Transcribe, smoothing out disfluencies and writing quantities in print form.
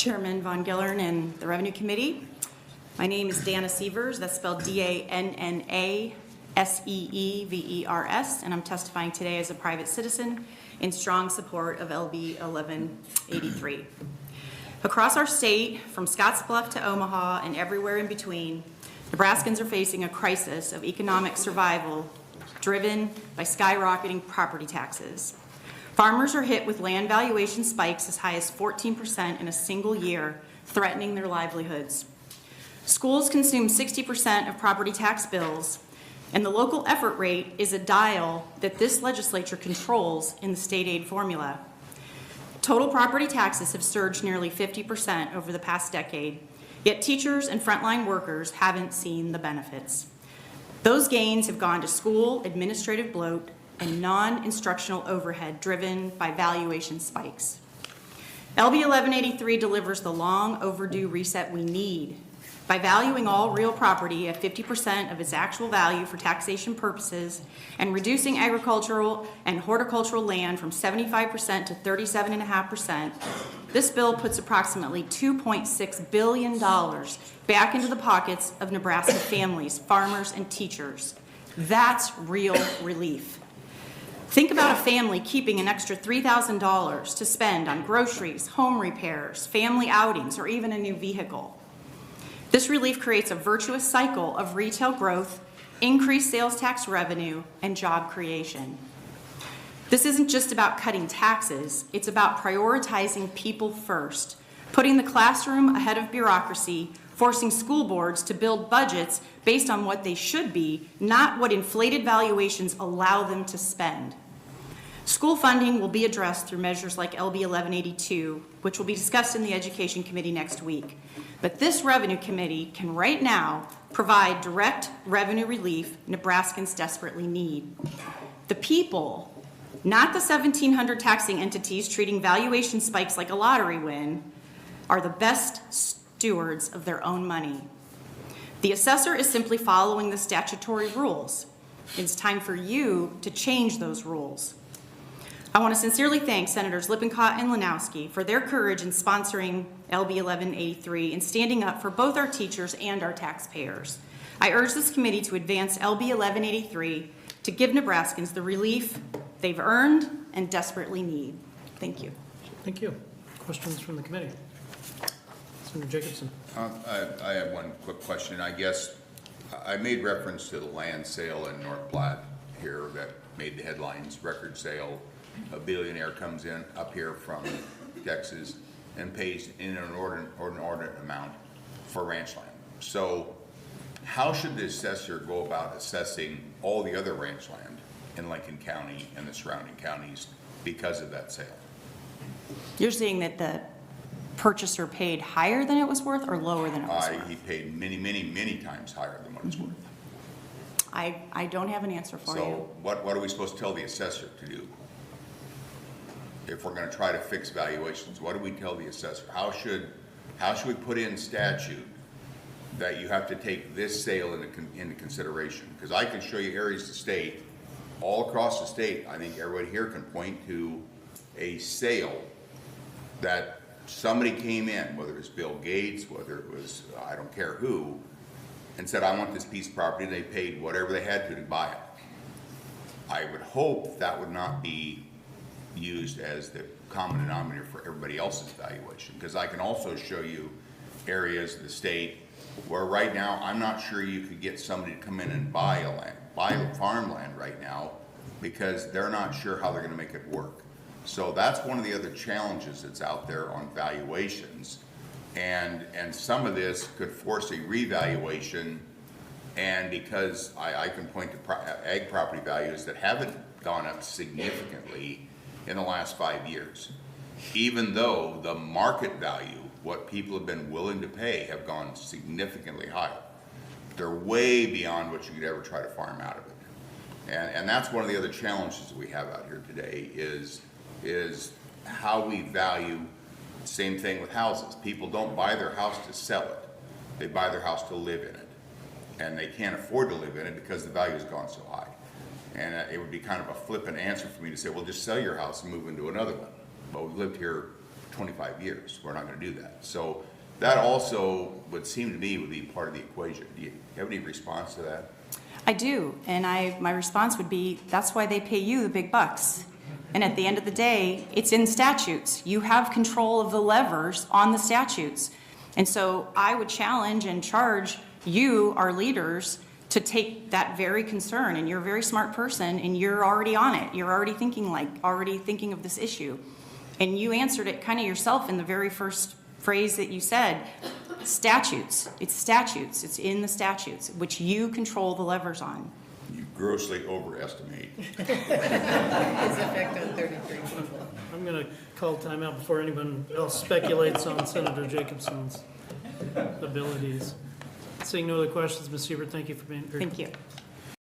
Chairman Von Gillern and the Revenue Committee. My name is Danna Seevers, that's spelled D-A-N-N-A-S-E-E-V-E-R-S, and I'm testifying today as a private citizen in strong support of LB1183. Across our state, from Scottsbluff to Omaha and everywhere in between, Nebraskans are facing a crisis of economic survival driven by skyrocketing property taxes. Farmers are hit with land valuation spikes as high as 14% in a single year, threatening their livelihoods. Schools consume 60% of property tax bills, and the local effort rate is a dial that this legislature controls in the state aid formula. Total property taxes have surged nearly 50% over the past decade, yet teachers and frontline workers haven't seen the benefits. Those gains have gone to school administrative bloat and non-instructional overhead driven by valuation spikes. LB 1183 delivers the long overdue reset we need by valuing all real property at 50% of its actual value for taxation purposes and reducing agricultural and horticultural land from 75% to 37.5%. This bill puts approximately $2.6 billion back into the pockets of Nebraska families, farmers, and teachers. That's real relief. Think about a family keeping an extra $3,000 to spend on groceries, home repairs, family outings, or even a new vehicle. This relief creates a virtuous cycle of retail growth, increased sales tax revenue, and job creation. This isn't just about cutting taxes, it's about prioritizing people first, putting the classroom ahead of bureaucracy, forcing school boards to build budgets based on what they should be, not what inflated valuations allow them to spend. School funding will be addressed through measures like LB 1182, which will be discussed in the Education Committee next week. But this Revenue Committee can right now provide direct revenue relief Nebraskans desperately need. The people, not the 1,700 taxing entities treating valuation spikes like a lottery win, are the best stewards of their own money. The assessor is simply following the statutory rules. It's time for you to change those rules. I want to sincerely thank Senators Lippincott and Lanowski for their courage in sponsoring LB 1183 and standing up for both our teachers and our taxpayers. I urge this committee to advance LB 1183 to give Nebraskans the relief they've earned and desperately need. Thank you. Thank you. Questions from the committee? Senator Jacobson. I have one quick question. I guess I made reference to the land sale in North Platte here that made the headlines, record sale. A billionaire comes in up here from Texas and pays in an inordinate amount for ranch land. So how should the assessor go about assessing all the other ranch land in Lincoln County and the surrounding counties because of that sale? You're saying that the purchaser paid higher than it was worth or lower than it was worth? He paid many, many, many times higher than what it's worth. I don't have an answer for you. So what are we supposed to tell the assessor to do? If we're going to try to fix valuations, what do we tell the assessor? How should we put in statute that you have to take this sale into consideration? Because I can show you areas of the state, all across the state, I think everybody here can point to a sale that somebody came in, whether it was Bill Gates, whether it was I don't care who, and said, I want this piece of property, and they paid whatever they had to buy it. I would hope that would not be used as the common denominator for everybody else's valuation, because I can also show you areas of the state where right now I'm not sure you could get somebody to come in and buy farmland right now because they're not sure how they're going to make it work. So that's one of the other challenges that's out there on valuations, and some of this could force a revaluation. And because I can point to ag property values that haven't gone up significantly in the last 5 years, even though the market value, what people have been willing to pay, have gone significantly higher. They're way beyond what you could ever try to farm out of it. And that's one of the other challenges that we have out here today is how we value. Same thing with houses. People don't buy their house to sell it. They buy their house to live in it. And they can't afford to live in it because the value has gone so high. And it would be kind of a flippant answer for me to say, well, just sell your house and move into another one. But we've lived here 25 years. We're not gonna do that. So that also would seem to me would be part of the equation. Do you have any response to that? I do, and my response would be, that's why they pay you the big bucks. And at the end of the day, it's in statutes. You have control of the levers on the statutes. And so I would challenge and charge you, our leaders, to take that very concern, and you're a very smart person, and you're already on it. You're already thinking of this issue. And you answered it kind of yourself in the very first phrase that you said, statutes. It's statutes. It's in the statutes, which you control the levers on. You grossly overestimate. His effect on 33 people. I'm going to call timeout before anyone else speculates on Senator Jacobson's abilities. Seeing no other questions, Ms. Seaver, thank you for being here. Thank you.